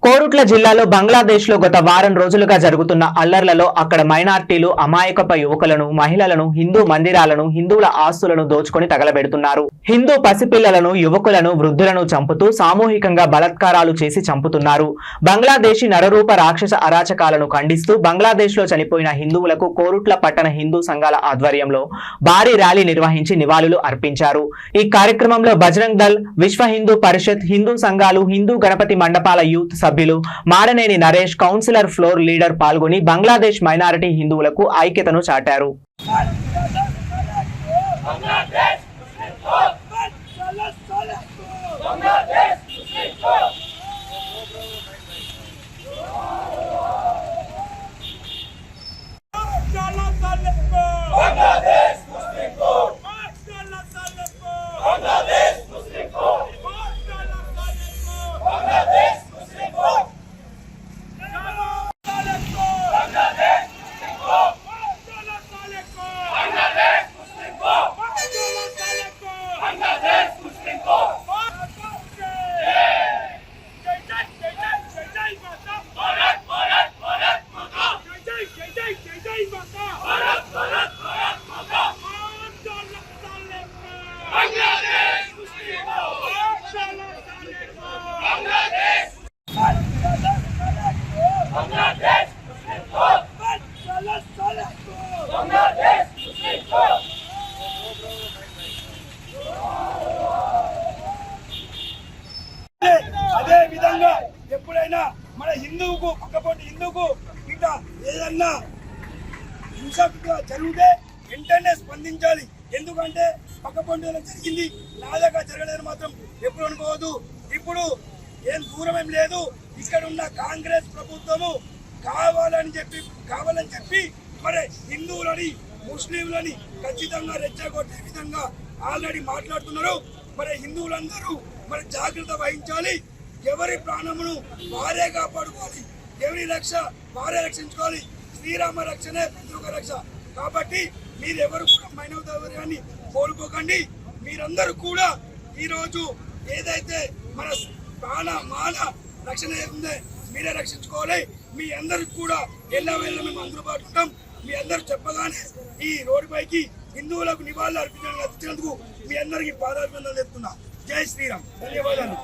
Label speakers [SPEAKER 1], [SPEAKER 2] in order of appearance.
[SPEAKER 1] కోరుట్ల జిల్లాలో బంగ్లాదేశ్ లో గత వారం రోజులుగా జరుగుతున్న అల్లర్లలో అక్కడ మైనార్టీలు అమాయకప యువకులను మహిళలను హిందూ మందిరాలను హిందువుల ఆస్తులను దోచుకొని తగలబెడుతున్నారు. హిందూ పసిపిల్లలను యువకులను వృద్ధులను చంపుతూ సామూహికంగా బలాత్కారాలు చేసి చంపుతున్నారు. బంగ్లాదేశీ నరరూప రాక్షస అరాచకాలను ఖండిస్తూ బంగ్లాదేశ్ లో చనిపోయిన హిందువులకు కోరుట్ల పట్టణ హిందూ సంఘాల ఆధ్వర్యంలో భారీ ర్యాలీ నిర్వహించి నివాళులు అర్పించారు. ఈ కార్యక్రమంలో బజరంగ్ దళ్, విశ్వ హిందూ పరిషత్, హిందూ సంఘాలు, హిందూ గణపతి మండపాల యూత్ సభ్యులు, Maraneni Naresh, councillor floor leader పాల్గొని బంగ్లాదేశ్ మైనారిటీ హిందువులకు ఐక్యతను చాటారు.
[SPEAKER 2] అదే విధంగా ఎప్పుడైనా మన హిందువుకు పక్కపొంటి హిందువుకు ఇంకా ఏదన్నా హింసగా జరిగితే వెంటనే స్పందించాలి. ఎందుకంటే పక్కపొంటి జరిగింది నా దగ్గర జరగలేదు మాత్రం ఎప్పుడు అనుకోవద్దు. ఇప్పుడు ఏం దూరం ఏం లేదు. ఇక్కడ ఉన్న కాంగ్రెస్ ప్రభుత్వము కావాలని చెప్పి మరి హిందువులని ముస్లింలని ఖచ్చితంగా రెచ్చగొట్టే విధంగా ఆల్రెడీ మాట్లాడుతున్నారు. మరి హిందువులందరూ మరి జాగ్రత్త వహించాలి. ఎవరి ప్రాణమును వారే కాపాడుకోవాలి, ఎవరి రక్ష వారే రక్షించుకోవాలి. శ్రీరామ రక్షణే ప్రతి ఒక్క రక్ష. కాబట్టి మీరెవరు కూడా మైనవతాన్ని కోల్పోకండి. మీరందరూ కూడా ఈరోజు ఏదైతే మన ప్రాణ మాన రక్షణ ఉందే మీరే రక్షించుకోవాలి. మీ అందరికి కూడా ఎల్లవేళ మేము అందుబాటులో ఉంటాం. మీ అందరూ చెప్పగానే ఈ రోడ్డు పైకి హిందువులకు నివాళులు అర్పించినందుకు మీ అందరికీ పాదాభివందనలు చెప్తున్నా. జై శ్రీరామ్. ధన్యవాదాలు.